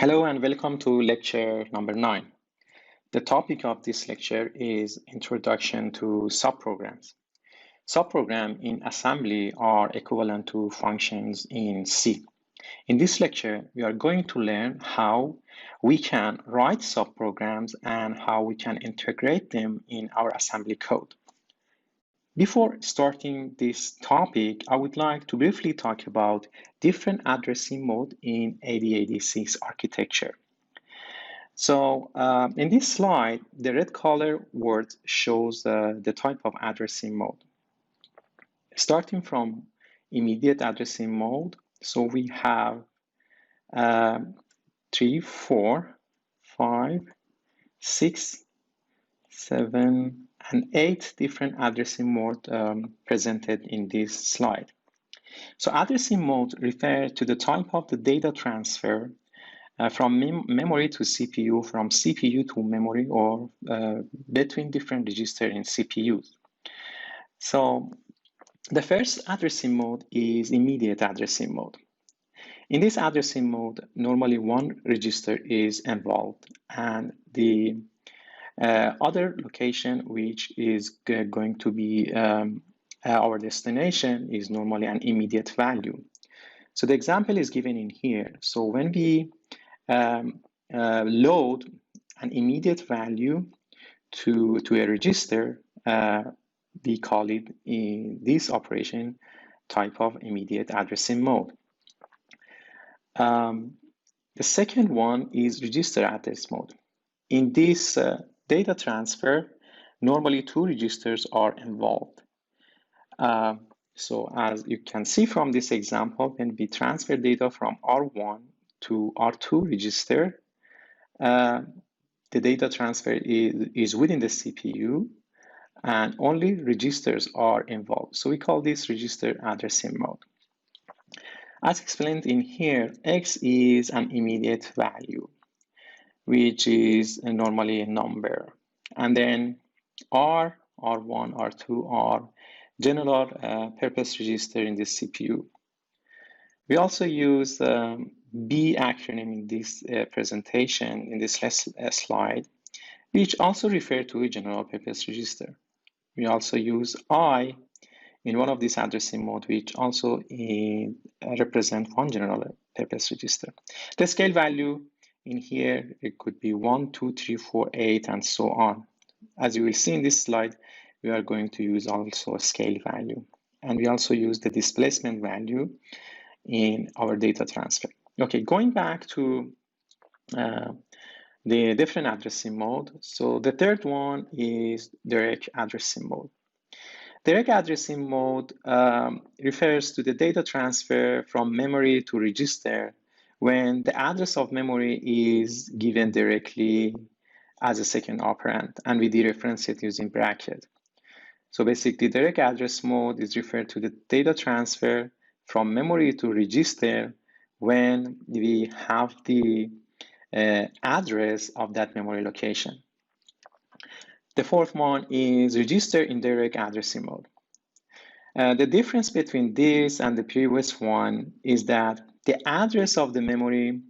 Hello and welcome to lecture number 9. The topic of this lecture is Introduction to Subprograms. Subprograms in assembly are equivalent to functions in C. In this lecture, we are going to learn how we can write subprograms and how we can integrate them in our assembly code. Before starting this topic, I would like to briefly talk about different addressing modes in 8086 architecture. So in this slide, the red color word shows the type of addressing mode. Starting from immediate addressing mode, so we have 3, 4, 5, 6, 7, and 8 different addressing modes presented in this slide. So addressing mode refers to the type of the data transfer from memory to CPU, from CPU to memory, or between different registers in CPUs. So the first addressing mode is immediate addressing mode. In this addressing mode, normally one register is involved, and the other location, which is going to be our destination, is normally an immediate value. So the example is given in here. So when we load an immediate value to a register, we call it in this operation type of immediate addressing mode. The second one is register address mode. In this data transfer, normally two registers are involved. So as you can see from this example, when we transfer data from R1 to R2 register, the data transfer is within the CPU and only registers are involved. So we call this register addressing mode. As explained in here, X is an immediate value, which is normally a number. And then R, R1, R2 are general purpose register in the CPU. We also use B acronym in this presentation, in this slide, which also refer to a general purpose register. We also use I in one of these addressing mode, which also represent one general purpose register. The scale value in here, it could be 1, 2, 3, 4, 8, and so on. As you will see in this slide, we are going to use also a scale value. And we also use the displacement value in our data transfer. Okay, going back to the different addressing mode. So the third one is direct addressing mode. Direct addressing mode refers to the data transfer from memory to register when the address of memory is given directly as a second operand, and we dereference it using bracket. So basically, direct address mode is referred to the data transfer from memory to register when we have the address of that memory location. The fourth one is register indirect addressing mode. The difference between this and the previous one is that the address of the memory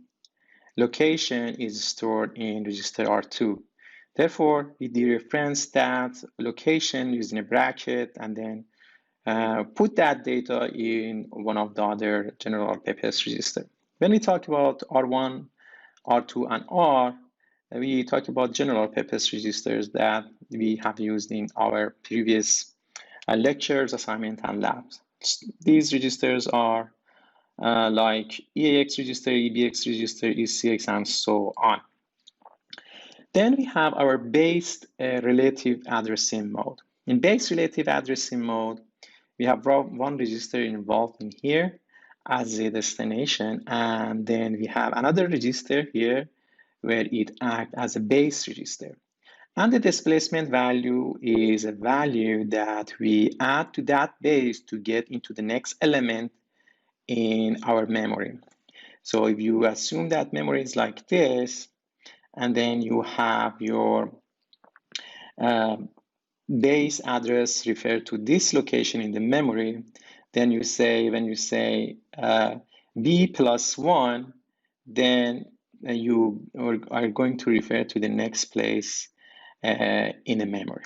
location is stored in register R2. Therefore, we dereference that location using a bracket and then put that data in one of the other general purpose register. When we talk about R1, R2, and R, we talk about general purpose registers that we have used in our previous lectures, assignment, and labs. These registers are like EAX register, EBX register, ECX, and so on. Then we have our base relative addressing mode. In base relative addressing mode, we have one register involved in here as a destination, and then we have another register here where it acts as a base register. And the displacement value is a value that we add to that base to get into the next element in our memory. So if you assume that memory is like this, and then you have your base address referred to this location in the memory, then you say, when you say B plus 1, then you are going to refer to the next place in the memory.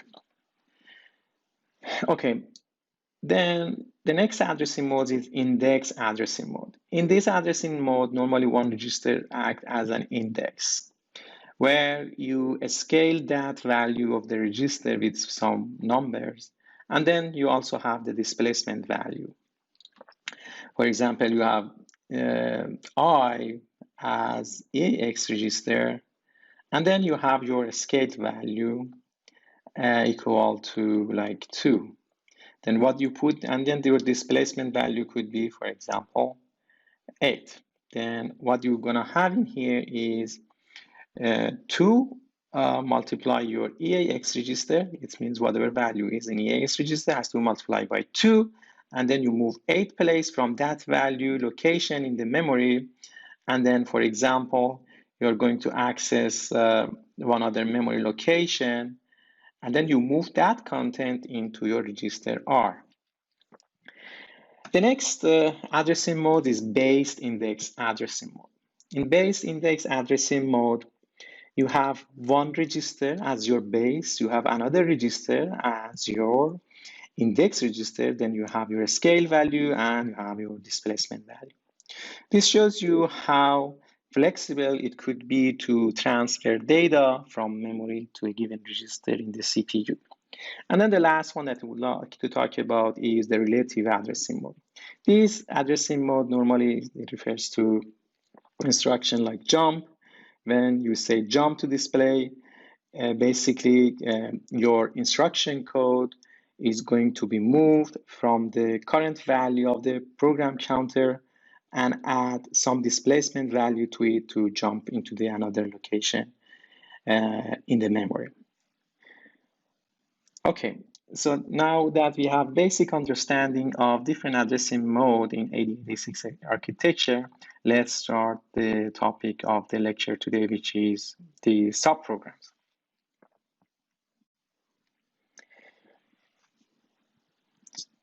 Okay, then the next addressing mode is index addressing mode. In this addressing mode, normally one register acts as an index, where you scale that value of the register with some numbers, and then you also have the displacement value. For example, you have I as EAX register, and then you have your scaled value equal to like 2. Then what you put, and then your displacement value could be, for example, 8. Then what you're gonna have in here is 2 multiply your EAX register. It means whatever value is in EAX register has to multiply by 2, and then you move 8 place from that value location in the memory. And then, for example, you're going to access one other memory location, and then you move that content into your register R. The next addressing mode is based index addressing mode. In based index addressing mode, you have one register as your base, you have another register as your index register, then you have your scale value and you have your displacement value. This shows you how flexible it could be to transfer data from memory to a given register in the CPU. And then the last one that we would like to talk about is the relative addressing mode. This addressing mode normally it refers to instruction like jump. When you say jump to display, basically your instruction code is going to be moved from the current value of the program counter and add some displacement value to it to jump into the another location in the memory. Okay, so now that we have basic understanding of different addressing mode in 8086 architecture, let's start the topic of the lecture today, which is the subprograms.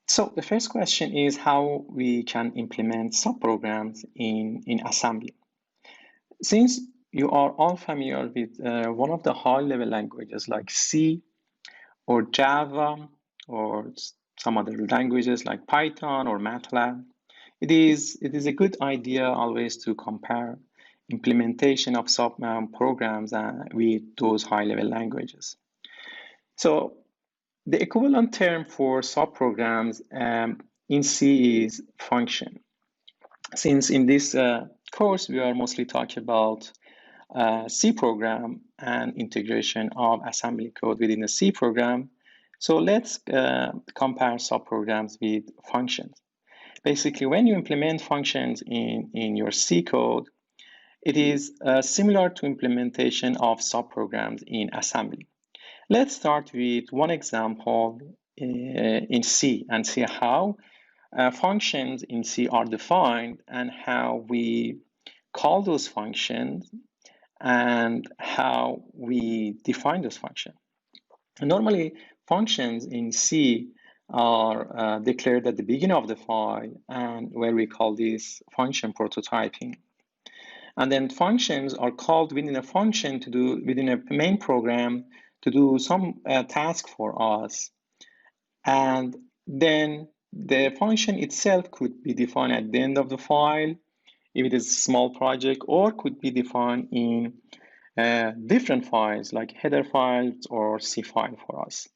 So the first question is how we can implement subprograms in assembly. Since you are all familiar with one of the high-level languages like C or Java or some other languages like Python or MATLAB, it is a good idea always to compare implementation of subprograms with those high-level languages. So the equivalent term for subprograms in C is function. Since in this course, we are mostly talking about C program and integration of assembly code within a C program. So let's compare subprograms with functions. Basically, when you implement functions in your C code, it is similar to implementation of subprograms in assembly. Let's start with one example in C and see how functions in C are defined and how we call those functions and how we define those functions. Normally, functions in C are declared at the beginning of the file and where we call this function prototyping. And then functions are called within a function to do within a main program to do some task for us. And then the function itself could be defined at the end of the file if it is a small project, or could be defined in different files like header files or C file for us.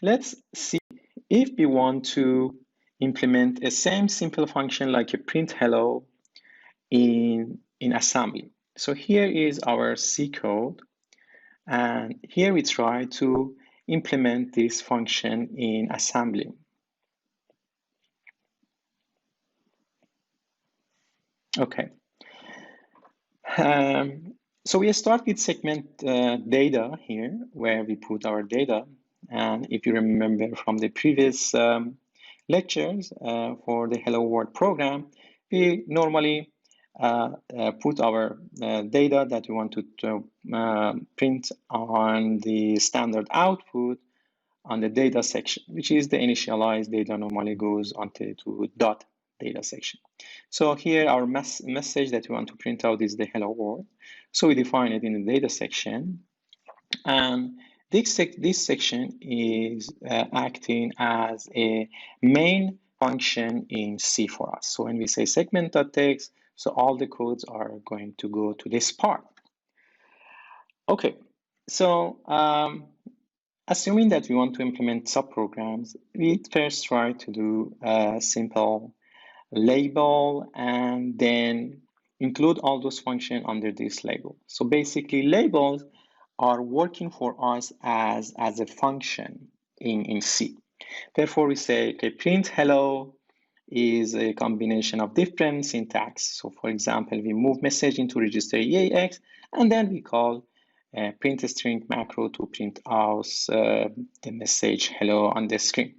Let's see if we want to implement a same simple function like a print hello in assembly. So here is our C code, and here we try to implement this function in assembly. Okay. So we start with segment data here, where we put our data. And if you remember from the previous lectures for the Hello World program, we normally put our data that we want to print on the standard output on the data section, which is the initialized data normally goes onto to dot data section. So here our message that we want to print out is the hello world. So we define it in the data section, and this section is acting as a main function in C for us. So when we say segment.text, so all the codes are going to go to this part. Okay, so assuming that we want to implement subprograms, we first try to do a simple label and then include all those functions under this label. So basically labels are working for us as a function in C. Therefore, we say, okay, print hello is a combination of different syntax. So for example, we move message into register EAX, and then we call print string macro to print out the message hello on the screen.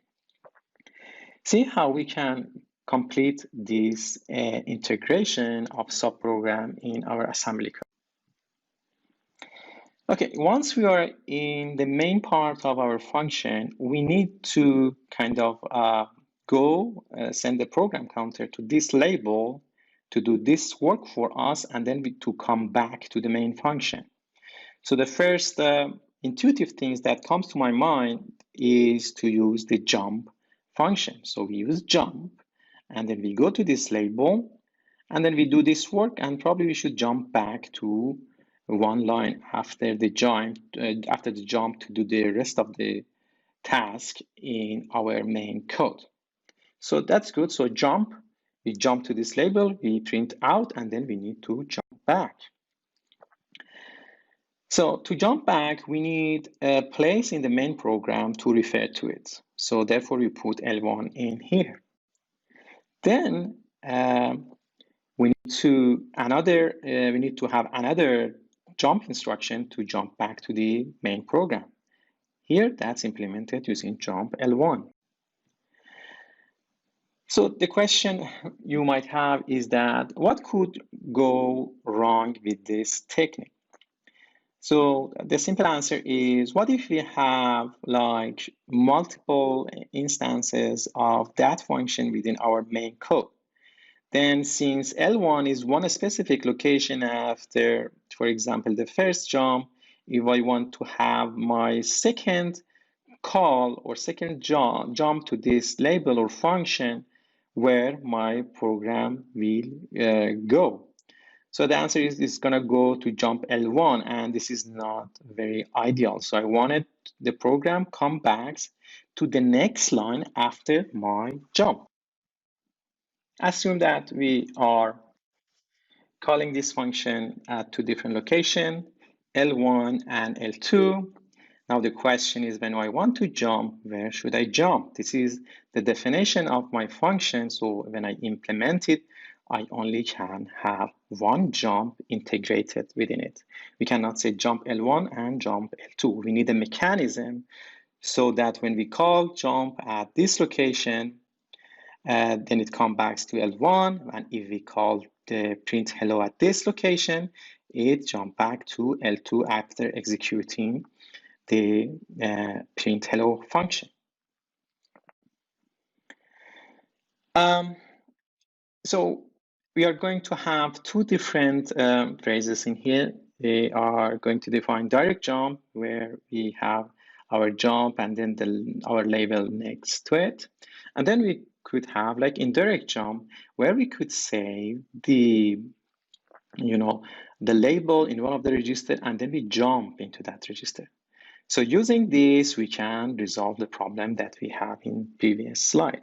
See how we can complete this integration of subprogram in our assembly code. Okay, once we are in the main part of our function, we need to kind of send the program counter to this label to do this work for us, and then to come back to the main function. So the first intuitive things that comes to my mind is to use the jump function. So we use jump, and then we go to this label, and then we do this work, and probably we should jump back to one line after the jump to do the rest of the task in our main code. So that's good. So jump, we jump to this label, we print out, and then we need to jump back. So to jump back, we need a place in the main program to refer to it. So therefore, we put L1 in here. Then we need to have another jump instruction to jump back to the main program. Here, that's implemented using jump L1. So the question you might have is that what could go wrong with this technique? So the simple answer is, what if we have like multiple instances of that function within our main code? Then since L1 is one specific location after, for example, the first jump, if I want to have my second call or second jump to this label or function, where my program will go. So the answer is it's going to go to jump L1, and this is not very ideal. So I wanted the program come back to the next line after my jump. Assume that we are calling this function at two different locations, L1 and L2. Now the question is, when I want to jump, where should I jump? This is the definition of my function. So when I implement it, I only can have one jump integrated within it. We cannot say jump L1 and jump L2. We need a mechanism so that when we call jump at this location, then it comes back to L1, and if we call the print hello at this location, it jumps back to L2 after executing the print hello function. So we are going to have two different phrases in here. They are going to define direct jump, where we have our jump and then our label next to it. And then we could have like indirect jump, where we could save the label in one of the register, and then we jump into that register. So using this, we can resolve the problem that we have in previous slide.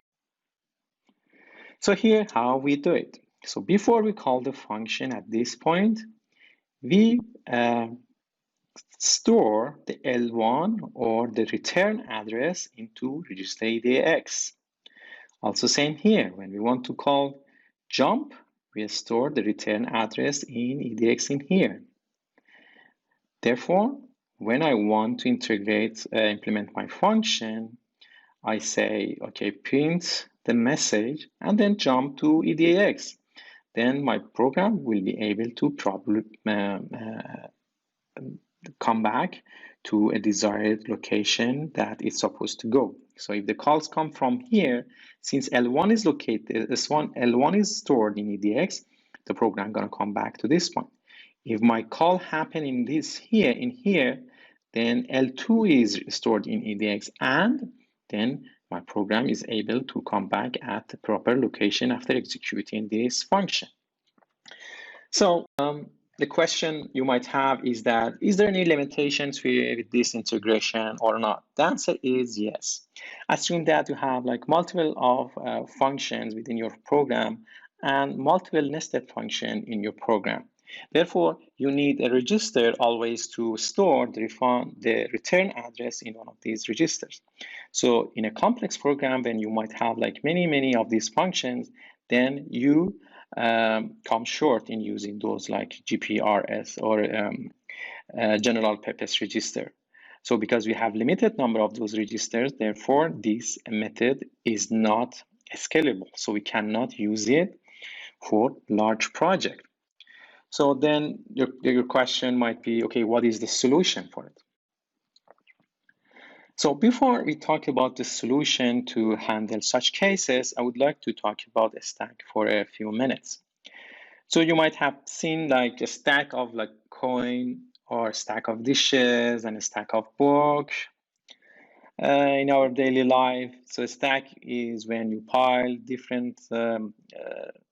So here, how we do it. So before we call the function at this point, we store the L1 or the return address into register EDX. Also same here, when we want to call jump, we store the return address in EDX in here. Therefore, when I want to implement my function, I say, okay, print the message and then jump to EDX. Then my program will be able to probably come back to a desired location that it's supposed to go. So if the calls come from here, since L1 is located, L1 is stored in EDX, the program gonna come back to this point. If my call happen in here, then L2 is stored in EDX, and then my program is able to come back at the proper location after executing this function. So the question you might have is that, is there any limitations with this integration or not? The answer is yes. Assume that you have like multiple of functions within your program and multiple nested function in your program. Therefore, you need a register always to store the return address in one of these registers. So in a complex program, when you might have like many of these functions, then you come short in using those like GPRS or general purpose register. So because we have limited number of those registers, therefore this method is not scalable. So we cannot use it for large project. So then your question might be, okay, what is the solution for it? So before we talk about the solution to handle such cases, I would like to talk about a stack for a few minutes. So you might have seen like a stack of like coin or a stack of dishes and a stack of books in our daily life. So a stack is when you pile different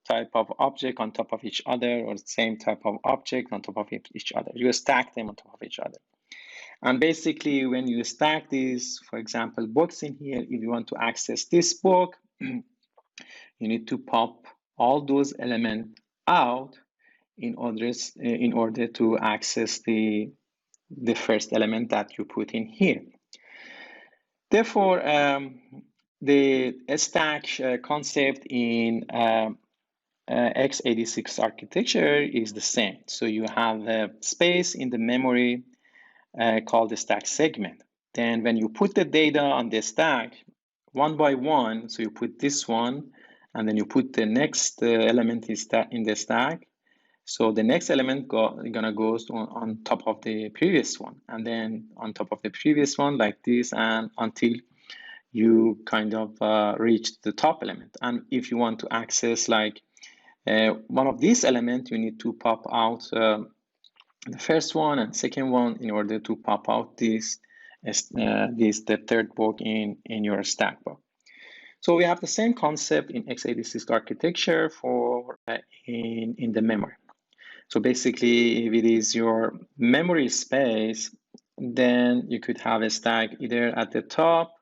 type of object on top of each other, or the same type of object on top of each other. You stack them on top of each other. And basically when you stack these, for example, books in here, if you want to access this book, you need to pop all those elements out in order to access the first element that you put in here. Therefore, the stack concept in x86 architecture is the same. So you have a space in the memory called the stack segment. Then when you put the data on the stack one by one, so you put this one, and then you put the next element in the stack. So the next element gonna go on top of the previous one, and then on top of the previous one like this, and until you kind of reach the top element. And if you want to access like one of these elements, you need to pop out the first one and second one in order to pop out the third book in your stack book. So we have the same concept in x86 architecture for in the memory. So basically, if it is your memory space, then you could have a stack either at the top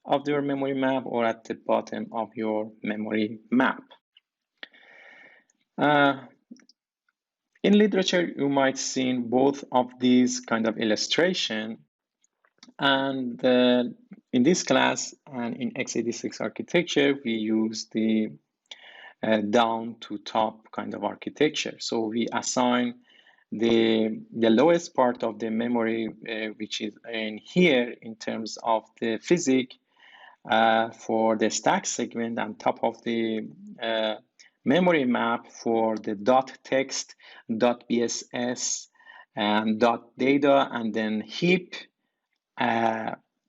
of your memory map or at the bottom of your memory map. In literature, you might see both of these kind of illustration. And in this class and in x86 architecture, we use the down to top kind of architecture. So we assign the lowest part of the memory, which is in here in terms of the physics for the stack segment, and top of the memory map for the .text, .bss, and .data, and then heap,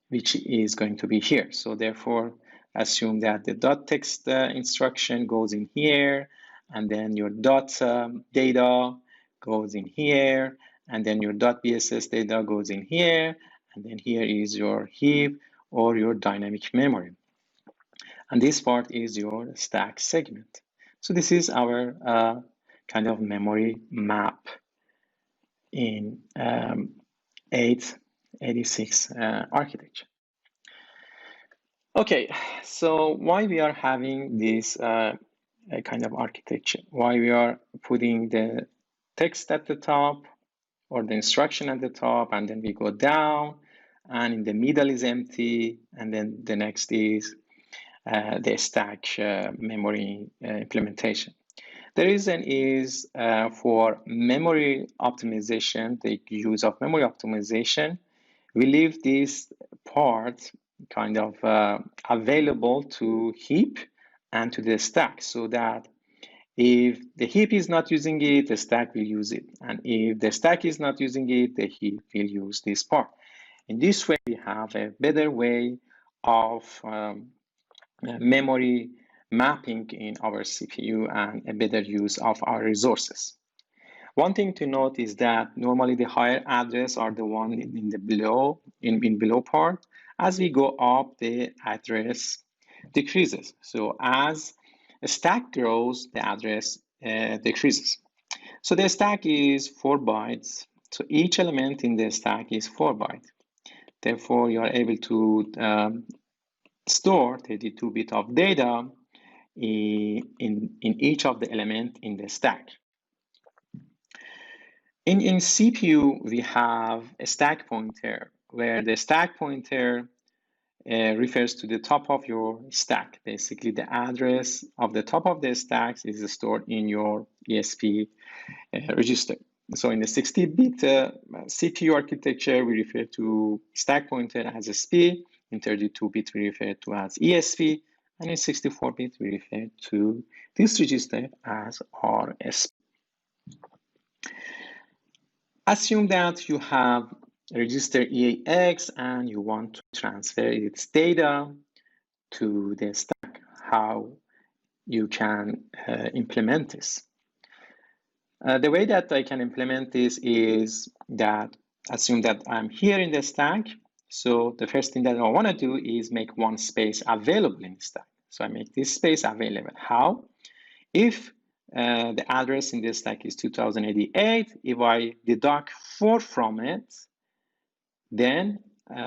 which is going to be here. So therefore, assume that the .text instruction goes in here, and then your .data goes in here, and then your .bss data goes in here, and then here is your heap or your dynamic memory. And this part is your stack segment. So this is our kind of memory map in 86 architecture. Okay, so why we are having this kind of architecture? Why we are putting the text at the top or the instruction at the top, and then we go down, and in the middle is empty, and then the next is the stack memory implementation. The reason is for memory optimization, the use of memory optimization, we leave this part kind of available to heap and to the stack, so that if the heap is not using it, the stack will use it. And if the stack is not using it, the heap will use this part. In this way, we have a better way of memory mapping in our CPU and a better use of our resources. One thing to note is that normally the higher address are the one in the below part. As we go up, the address decreases. So as a stack grows, the address decreases. So the stack is 4 bytes. So each element in the stack is 4 bytes. Therefore, you are able to store 32-bit of data in each of the elements in the stack. In CPU, we have a stack pointer where the stack pointer refers to the top of your stack. Basically, the address of the top of the stacks is stored in your ESP register. So in the 16-bit CPU architecture, we refer to stack pointer as SP. In 32-bit, we refer to as ESP. And in 64-bit, we refer to this register as RSP. Assume that you have register EAX and you want to transfer its data to the stack. How you can implement this? The way that I can implement this is that assume that I'm here in the stack. So the first thing that I want to do is make one space available in the stack. So I make this space available. How? If the address in this stack is 2088, if I deduct 4 from it, then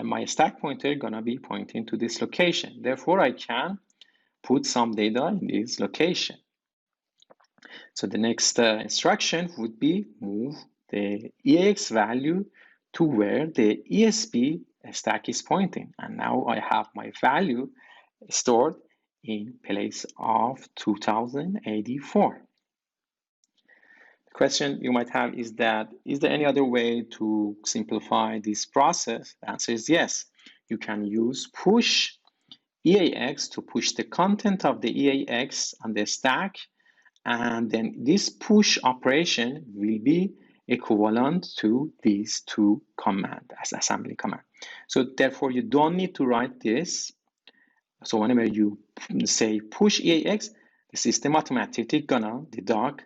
my stack pointer gonna be pointing to this location. Therefore, I can put some data in this location. So the next instruction would be move the EAX value to where the ESP stack is pointing. And now I have my value stored in place of 2084. The question you might have is that, is there any other way to simplify this process? The answer is yes. You can use push EAX to push the content of the EAX on the stack, and then this push operation will be equivalent to these two commands as assembly command. So therefore, you don't need to write this. So whenever you say push EAX, the system automatically gonna deduct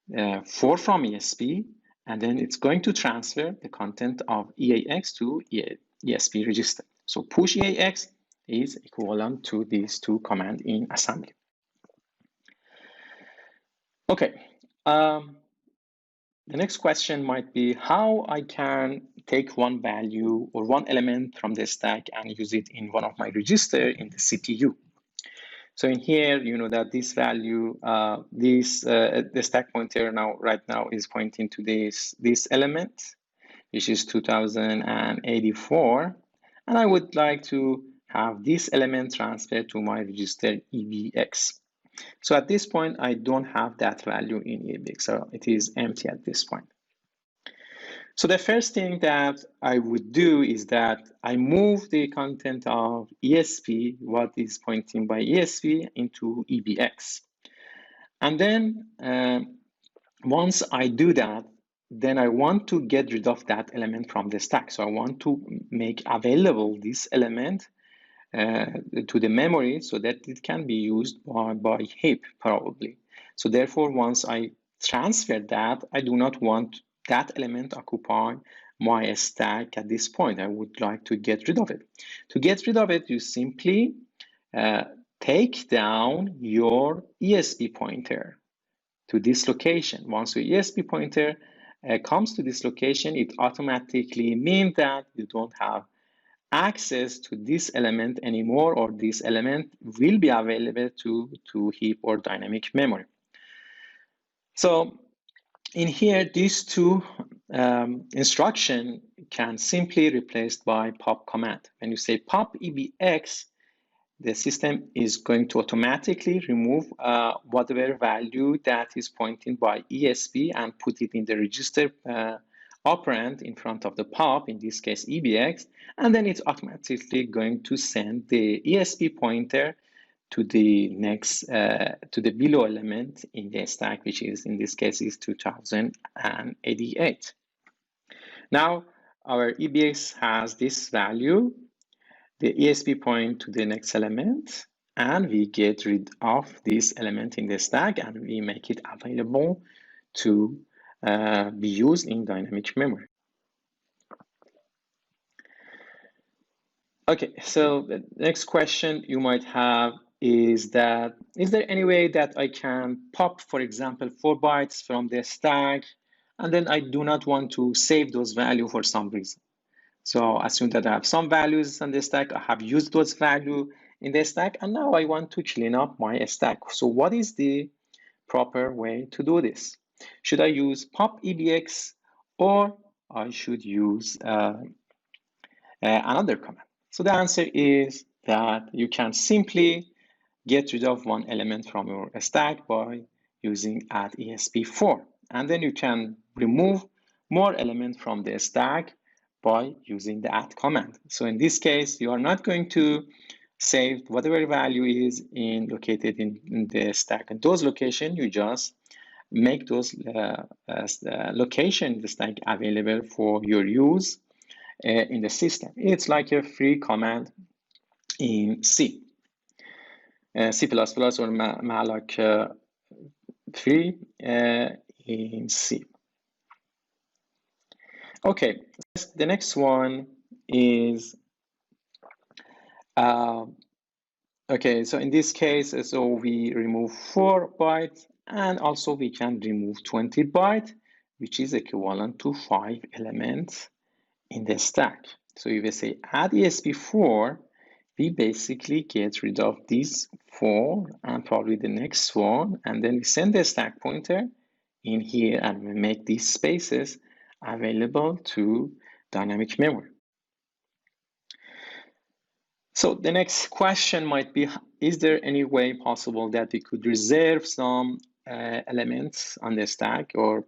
4 from ESP, and then it's going to transfer the content of EAX to ESP register. So push EAX is equivalent to these two commands in assembly. Okay, the next question might be how I can take one value or one element from the stack and use it in one of my register in the CPU. So in here, you know that this value, the stack pointer right now is pointing to this element, which is 2084. And I would like to have this element transferred to my register EBX. So at this point, I don't have that value in EBX, so it is empty at this point. So the first thing that I would do is that I move the content of ESP, what is pointing by ESP, into EBX. And then once I do that, then I want to get rid of that element from the stack. So I want to make available this element to the memory so that it can be used by heap probably. So therefore, once I transfer that, I do not want that element occupying my stack at this point. I would like to get rid of it. To get rid of it, you simply take down your ESP pointer to this location. Once your ESP pointer comes to this location, it automatically means that you don't have access to this element anymore, or this element will be available to heap or dynamic memory. So in here, these two instruction can simply replaced by pop command. When you say pop EBX, the system is going to automatically remove whatever value that is pointing by ESP and put it in the register operand in front of the pop, in this case EBX, and then it's automatically going to send the ESP pointer to the next, to the below element in the stack, which is in this case is 2088. Now, our EBX has this value, the ESP point to the next element, and we get rid of this element in the stack and we make it available to be used in dynamic memory. Okay, so the next question you might have is that, is there any way that I can pop, for example, 4 bytes from the stack, and then I do not want to save those values for some reason? So assume that I have some values on the stack, I have used those values in the stack, and now I want to clean up my stack. So what is the proper way to do this? Should I use pop EBX, or I should use another command? So the answer is that you can simply get rid of one element from your stack by using add ESP4. And then you can remove more elements from the stack by using the add command. So in this case, you are not going to save whatever value is located in the stack. In those locations, you just make those locations in the stack available for your use in the system. It's like a free command in C, C++ or malloc free in C. Okay, the next one is, okay, so in this case, so we remove 4 bytes, and also we can remove 20 bytes, which is equivalent to 5 elements in the stack. So if we say add ESP4, we basically get rid of these 4 and probably the next one, and then we send the stack pointer in here and we make these spaces available to dynamic memory. So the next question might be, is there any way possible that we could reserve some elements on the stack or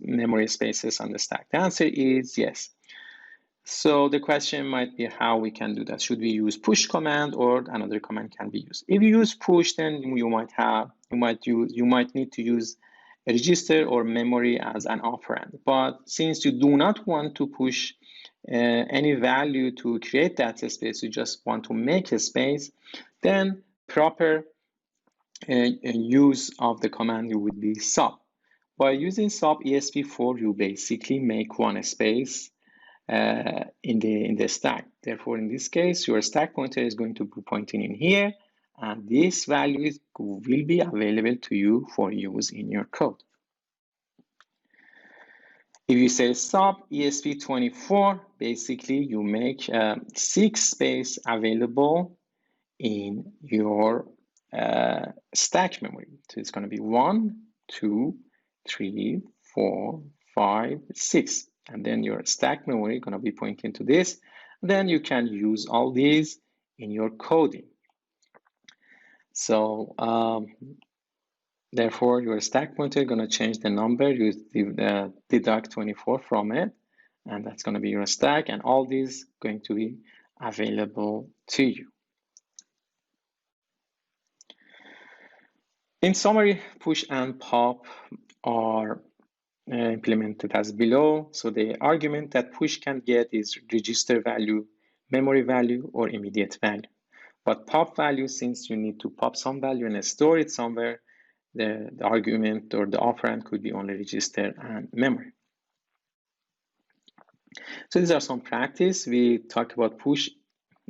memory spaces on the stack? The answer is yes. So the question might be how we can do that. Should we use push command or another command can be used? If you use push, then you might need to use a register or memory as an operand. But since you do not want to push any value to create that space, you just want to make a space, then proper use of the command would be sub. By using sub ESP4, you basically make one space in the stack. Therefore, in this case, your stack pointer is going to be pointing in here, and this value will be available to you for use in your code. If you say sub ESP24, basically you make 6 space available in your stack memory. So it's going to be 1, 2, 3, 4, 5, 6. And then your stack memory is going to be pointing to this. Then you can use all these in your coding. So therefore, your stack pointer is going to change the number. You deduct 24 from it, and that's going to be your stack. And all these going to be available to you. In summary, push and pop are implemented as below. So the argument that push can get is register value, memory value, or immediate value. But pop value, since you need to pop some value and store it somewhere, the argument or the operand could be only register and memory. So these are some practice. We talk about push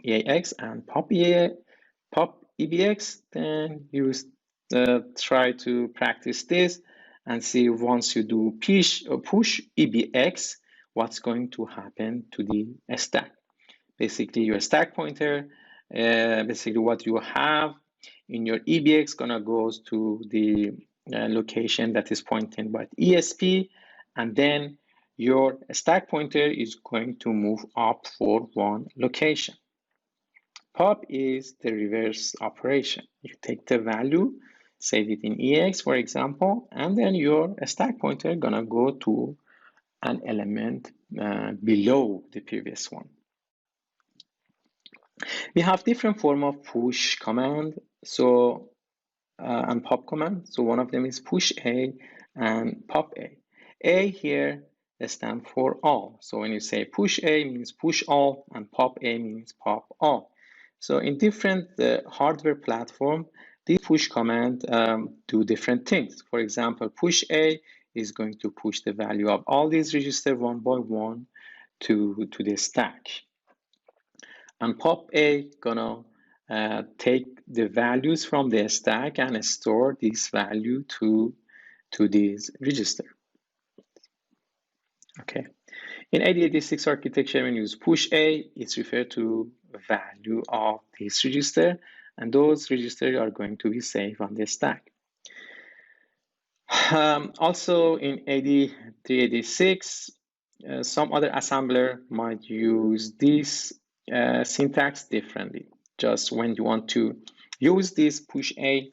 EAX and pop EBX. Then you try to practice this and see once you do push EBX, what's going to happen to the stack. Basically, your stack pointer, basically what you have in your EBX gonna goes to the location that is pointed by ESP, and then your stack pointer is going to move up for one location. Pop is the reverse operation. You take the value, save it in EX, for example, and then your stack pointer gonna go to an element below the previous one. We have different form of push command, so and pop command. So one of them is push A and pop A. A here stand for all. So when you say push A means push all, and pop A means pop all. So in different hardware platform, this push command do different things. For example, push A is going to push the value of all these registers one by one to the stack. And pop A gonna take the values from the stack and store this value to this register. Okay. In 8086 architecture, when you use push A, it's referred to value of this register, and those registers are going to be saved on the stack. Also in 8386, some other assembler might use this syntax differently. Just when you want to use this push A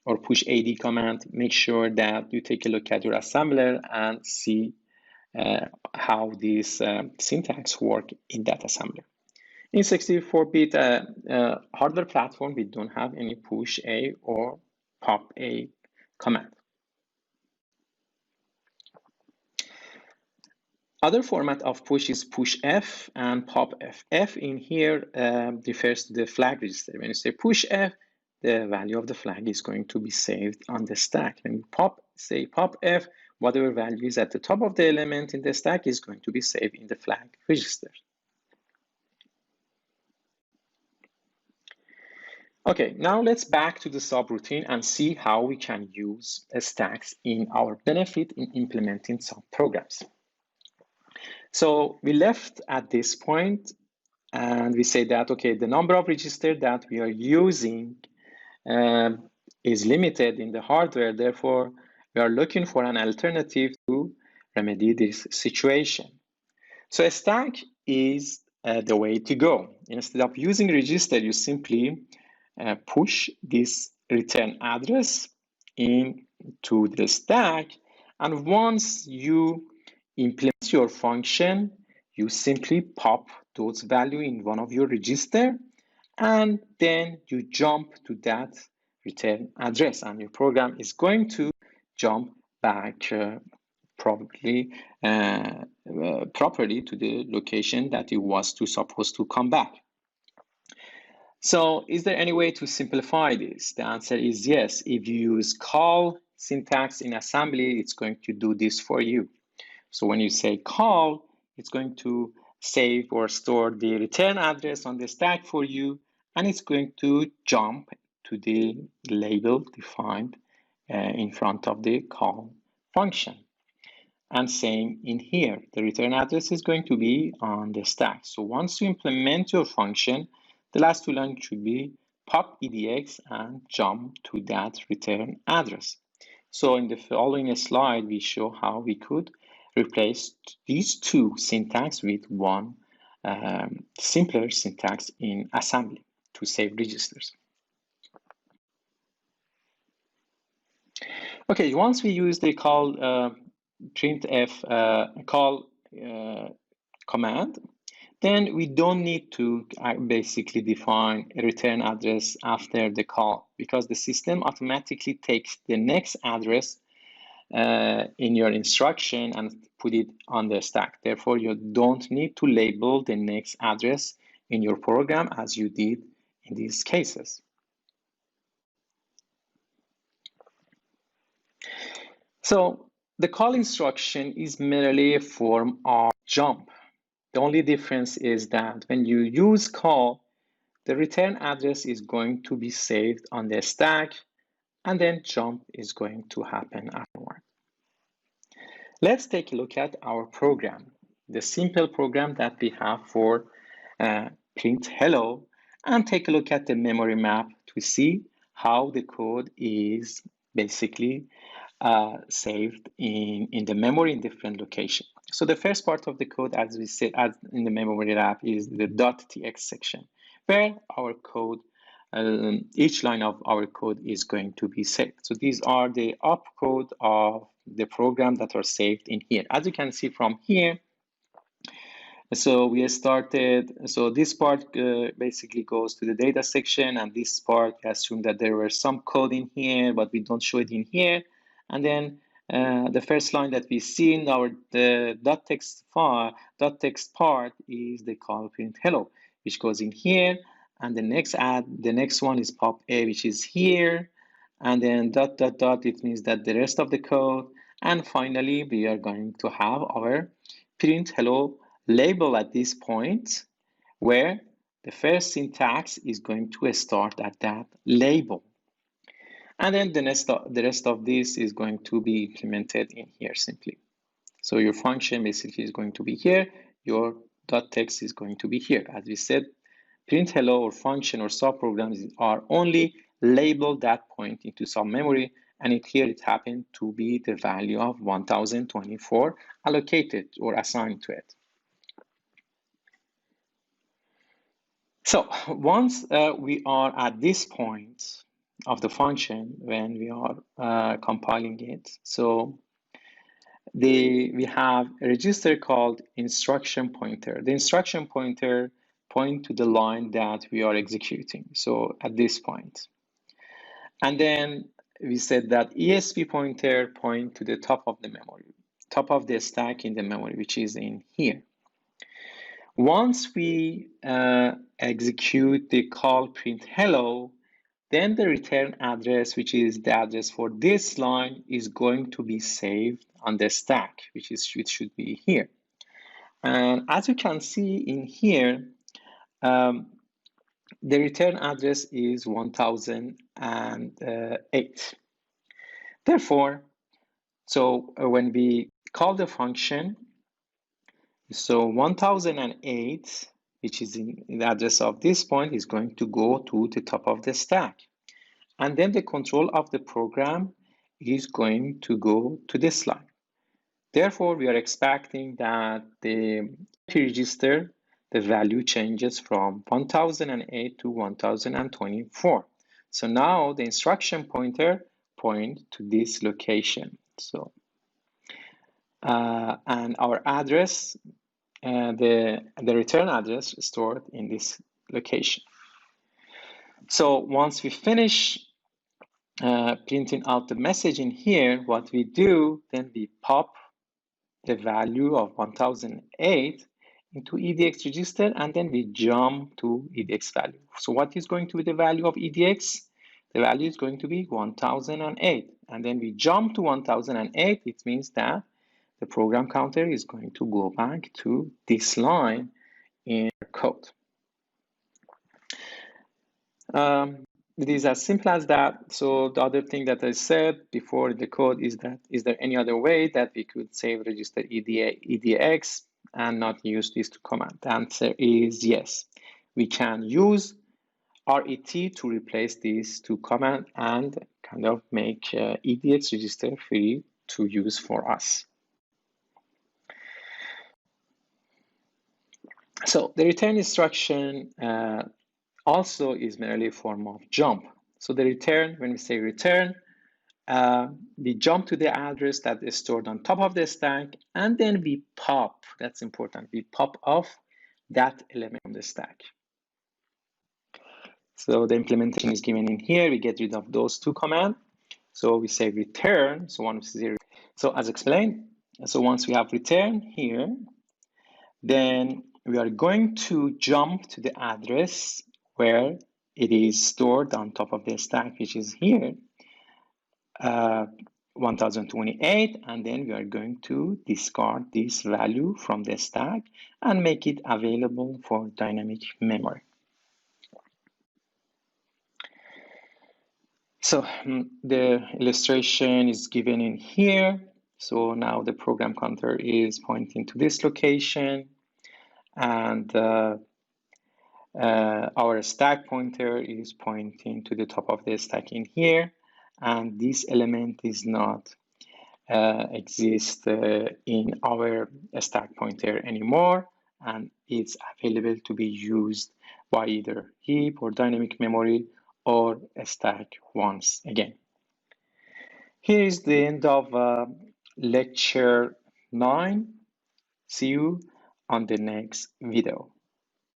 or push AD command, make sure that you take a look at your assembler and see how this syntax work in that assembler. In 64-bit hardware platform, we don't have any push A or pop A command. Other format of push is push F and pop F. F in here refers to the flag register. When you say push F, the value of the flag is going to be saved on the stack. When you say pop F, whatever value is at the top of the element in the stack is going to be saved in the flag register. Okay, now let's back to the subroutine and see how we can use stacks in our benefit in implementing some programs. So we left at this point and we say that, okay, the number of registers that we are using is limited in the hardware. Therefore, we are looking for an alternative to remedy this situation. So a stack is the way to go. Instead of using register, you simply push this return address into the stack. And once you implement your function, you simply pop those values in one of your register, and then you jump to that return address, and your program is going to jump back properly to the location that it was supposed to come back. So is there any way to simplify this? The answer is yes. If you use call syntax in assembly, it's going to do this for you. So when you say call, it's going to save or store the return address on the stack for you, and it's going to jump to the label defined in front of the call function. And same in here, the return address is going to be on the stack. So once you implement your function, the last two lines should be pop edx and jump to that return address. So in the following slide, we show how we could replace these two syntax with one simpler syntax in assembly to save registers. Okay, once we use the call printf call command, then we don't need to basically define a return address after the call, because the system automatically takes the next address in your instruction and put it on the stack. Therefore, you don't need to label the next address in your program as you did in these cases. So the call instruction is merely a form of jump. The only difference is that when you use call, the return address is going to be saved on the stack, and then jump is going to happen afterward. Let's take a look at our program, the simple program that we have for print hello, and take a look at the memory map to see how the code is basically saved in the memory in different locations. So the first part of the code, as we said, as in the memory map, is the .txt section, where our code, each line of our code is going to be saved. So these are the opcode of the program that are saved in here. As you can see from here, so we started, so this part basically goes to the data section, and this part, assume that there were some code in here, but we don't show it in here. And then The first line that we see in the .text file, .text part is the call print hello, which goes in here, and the next one is pop a, which is here, and then ... it means that the rest of the code, and finally we are going to have our print hello label at this point, where the first syntax is going to start at that label. And then the rest of this is going to be implemented in here simply. So your function basically is going to be here. Your .text is going to be here. As we said, print hello or function or subprograms are only labeled that point into some memory, and here it happened to be the value of 1024 allocated or assigned to it. So once we are at this point of the function, when we are compiling it, so we have a register called instruction pointer. The instruction pointer point to the line that we are executing, so at this point. And then we said that ESP pointer point to the top of the memory, top of the stack in the memory, which is in here. Once we execute the call print hello, then the return address, which is the address for this line, is going to be saved on the stack, which should be here. And as you can see in here, the return address is 1008. Therefore, so when we call the function, so 1008, which is in the address of this point, is going to go to the top of the stack. And then the control of the program is going to go to this line. Therefore, we are expecting that the register, the value changes from 1008 to 1024. So now the instruction pointer points to this location. So, and our address, the return address stored in this location. So once we finish printing out the message in here, what we do, then we pop the value of 1008 into EDX register, and then we jump to EDX value. So what is going to be the value of EDX? The value is going to be 1008, and then we jump to 1008. It means that the program counter is going to go back to this line in code. It is as simple as that. So the other thing that I said before in the code is that, is there any other way that we could save register EDX and not use these two commands? The answer is yes. We can use RET to replace these two commands and kind of make EDX register free to use for us. So the return instruction also is merely a form of jump. So the return, when we say return, we jump to the address that is stored on top of the stack, and then we pop, that's important, we pop off that element from the stack. So the implementation is given in here. We get rid of those two commands. So we say return, so once we say, so as explained, so once we have return here, then we are going to jump to the address where it is stored on top of the stack, which is here, 1028, and then we are going to discard this value from the stack and make it available for dynamic memory. So the illustration is given in here. So now the program counter is pointing to this location, and our stack pointer is pointing to the top of the stack in here, and this element is not exist in our stack pointer anymore, and it's available to be used by either heap or dynamic memory or a stack once again. Here is the end of lecture 9. See you on the next video.